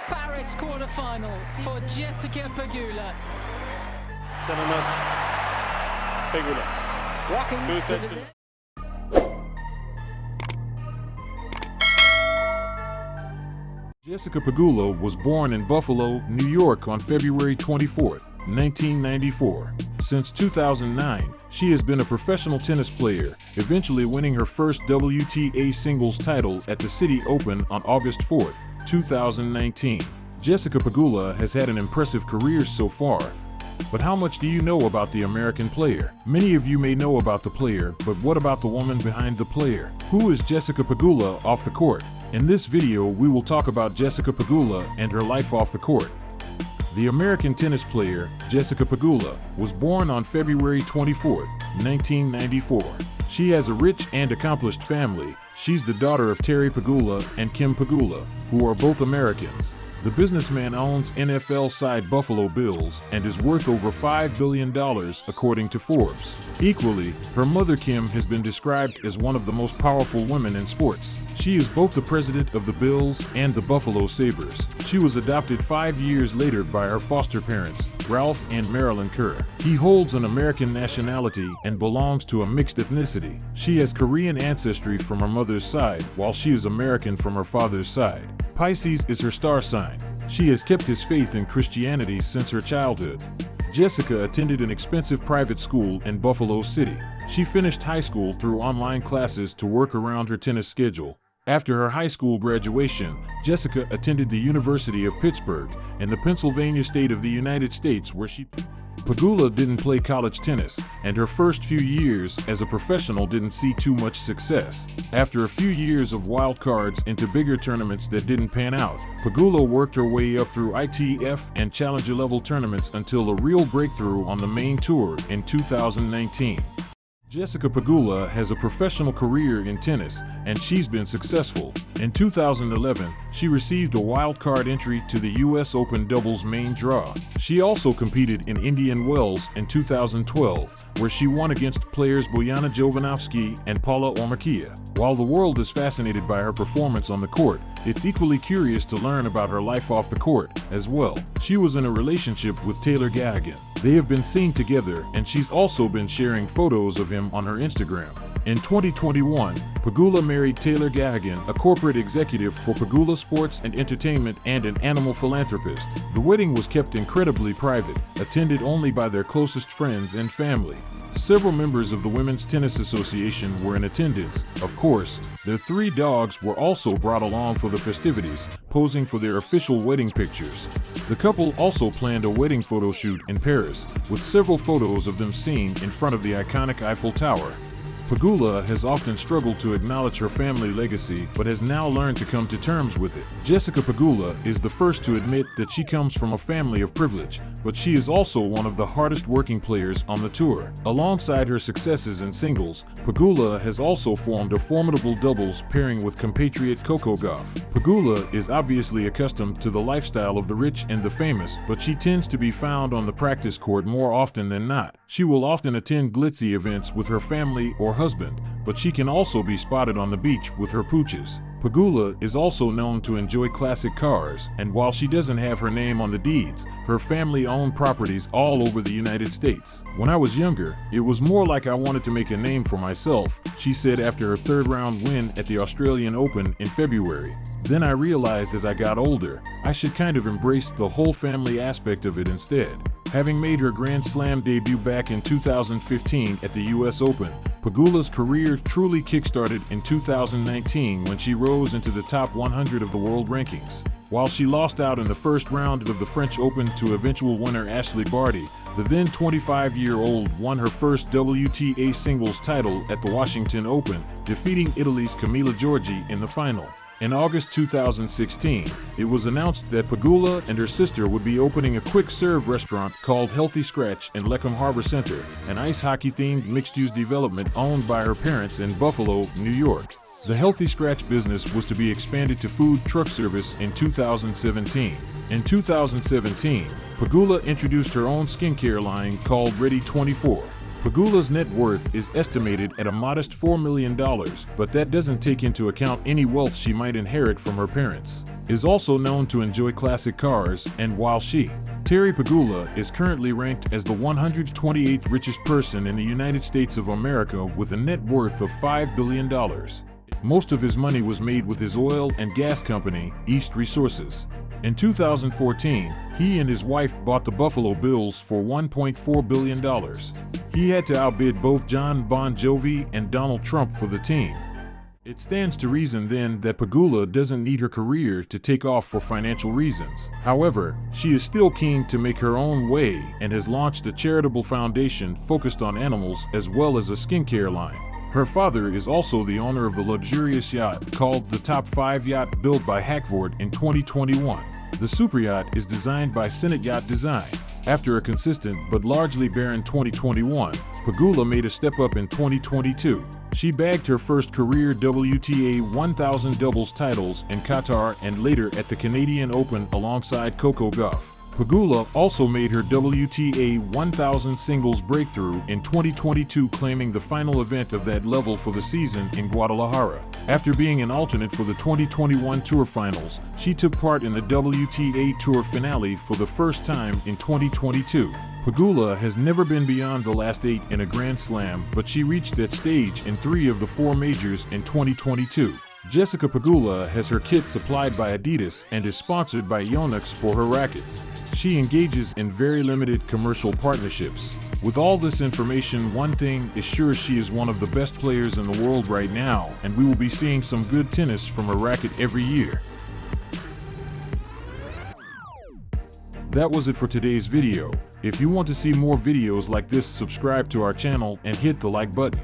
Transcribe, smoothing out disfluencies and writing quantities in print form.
Paris quarterfinal for Jessica Pegula. Pegula. Walking to the net. Jessica Pegula was born in Buffalo, New York on February 24, 1994. Since 2009, she has been a professional tennis player, eventually winning her first WTA singles title at the City Open on August 4, 2019. Jessica Pegula has had an impressive career so far. But how much do you know about the American player? Many of you may know about the player, but what about the woman behind the player? Who is Jessica Pegula off the court? In this video, we will talk about Jessica Pegula and her life off the court. The American tennis player, Jessica Pegula, was born on February 24, 1994. She has a rich and accomplished family. She's the daughter of Terry Pegula and Kim Pegula, who are both Americans. The businessman owns NFL side Buffalo Bills and is worth over $5 billion, according to Forbes. Equally, her mother Kim has been described as one of the most powerful women in sports. She is both the president of the Bills and the Buffalo Sabres. She was adopted 5 years later by her foster parents, Ralph and Marilyn Kerr. He holds an American nationality and belongs to a mixed ethnicity. She has Korean ancestry from her mother's side, while she is American from her father's side. Pisces is her star sign. She has kept his faith in Christianity since her childhood. Jessica attended an expensive private school in Buffalo City. She finished high school through online classes to work around her tennis schedule. After her high school graduation, Jessica attended the University of Pittsburgh in the Pennsylvania state of the United States, where Pegula didn't play college tennis, and her first few years as a professional didn't see too much success. After a few years of wild cards into bigger tournaments that didn't pan out, Pegula worked her way up through ITF and Challenger level tournaments until a real breakthrough on the main tour in 2019. Jessica Pegula has a professional career in tennis, and she's been successful. In 2011, she received a wild card entry to the US Open doubles main draw. She also competed in Indian Wells in 2012, where she won against players Bojana Jovanovski and Paula Ormakia. While the world is fascinated by her performance on the court, it's equally curious to learn about her life off the court as well. She was in a relationship with Taylor Gahagan. They have been seen together, and she's also been sharing photos of him on her Instagram. In 2021, Pegula married Taylor Gahagan, a corporate executive for Pegula Sports and Entertainment and an animal philanthropist. The wedding was kept incredibly private, attended only by their closest friends and family. Several members of the Women's Tennis Association were in attendance. Of course, their 3 dogs were also brought along for the festivities, posing for their official wedding pictures. The couple also planned a wedding photo shoot in Paris, with several photos of them seen in front of the iconic Eiffel Tower. Pegula has often struggled to acknowledge her family legacy, but has now learned to come to terms with it. Jessica Pegula is the first to admit that she comes from a family of privilege, but she is also one of the hardest working players on the tour. Alongside her successes in singles, Pegula has also formed a formidable doubles pairing with compatriot Coco Gauff. Pegula is obviously accustomed to the lifestyle of the rich and the famous, but she tends to be found on the practice court more often than not. She will often attend glitzy events with her family or husband, but she can also be spotted on the beach with her pooches. Pegula is also known to enjoy classic cars, and while she doesn't have her name on the deeds, her family owned properties all over the United States. When I was younger, it was more like I wanted to make a name for myself, she said after her 3rd round win at the Australian Open in February. Then I realized as I got older, I should kind of embrace the whole family aspect of it instead. Having made her Grand Slam debut back in 2015 at the US Open, Pegula's career truly kickstarted in 2019 when she rose into the top 100 of the world rankings. While she lost out in the first round of the French Open to eventual winner Ashley Barty, the then 25-year-old won her first WTA singles title at the Washington Open, defeating Italy's Camilla Giorgi in the final. In August 2016, it was announced that Pegula and her sister would be opening a quick-serve restaurant called Healthy Scratch in Leckham Harbor Center, an ice hockey-themed mixed-use development owned by her parents in Buffalo, New York. The Healthy Scratch business was to be expanded to food truck service in 2017. In 2017, Pegula introduced her own skincare line called Ready 24. Pegula's net worth is estimated at a modest $4 million, but that doesn't take into account any wealth she might inherit from her parents. Is also known to enjoy classic cars, and while Terry Pegula is currently ranked as the 128th richest person in the United States of America with a net worth of $5 billion. Most of his money was made with his oil and gas company, East Resources. In 2014, he and his wife bought the Buffalo Bills for $1.4 billion. He had to outbid both John Bon Jovi and Donald Trump for the team. It stands to reason then that Pegula doesn't need her career to take off for financial reasons. However, she is still keen to make her own way and has launched a charitable foundation focused on animals as well as a skincare line. Her father is also the owner of the luxurious yacht called the Top 5 Yacht built by Hackford in 2021. The super yacht is designed by Senate Yacht Design. After a consistent but largely barren 2021, Pegula made a step up in 2022. She bagged her first career WTA 1000 doubles titles in Qatar and later at the Canadian Open alongside Coco Gauff. Pegula also made her WTA 1000 singles breakthrough in 2022, claiming the final event of that level for the season in Guadalajara. After being an alternate for the 2021 Tour Finals, she took part in the WTA Tour finale for the first time in 2022. Pegula has never been beyond the last 8 in a Grand Slam, but she reached that stage in 3 of the 4 majors in 2022. Jessica Pegula has her kit supplied by Adidas and is sponsored by Yacht for her rackets. She engages in very limited commercial partnerships. With all this information, one thing is sure: she is one of the best players in the world right now, and we will be seeing some good tennis from her racket every year. That was it for today's video. If you want to see more videos like this, subscribe to our channel and hit the like button.